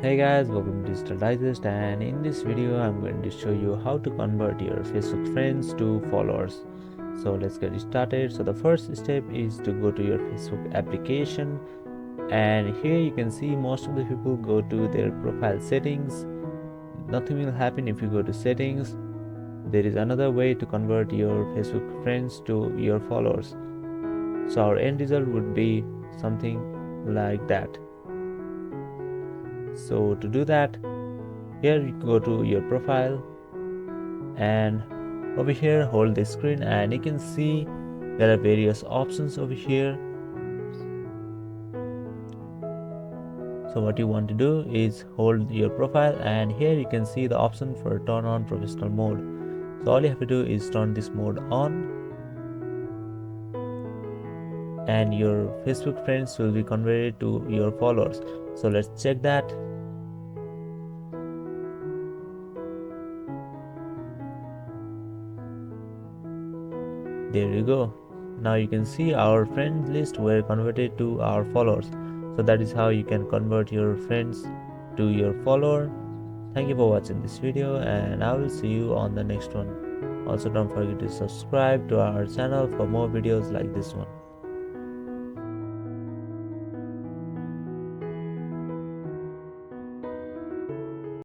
Hey guys, welcome to Digital Digest, and in this video I'm going to show you how to convert your Facebook friends to followers. So let's get started. So the first step is to go to your Facebook application, and here you can see most of the people go to their profile settings. Nothing will happen if you go to settings. There is another way to convert your Facebook friends to your followers. So our end result would be something like that. So to do that, here you go to your profile, and over here hold the screen, and you can see there are various options over here. So what you want to do is hold your profile, and here you can see the option for turn on professional mode. So all you have to do is turn this mode on, and your Facebook friends will be converted to your followers. So let's check that. There you go. Now you can see our friend list were converted to our followers. So that is how you can convert your friends to your follower. Thank you for watching this video, and I will see you on the next one. Also, don't forget to subscribe to our channel for more videos like this one.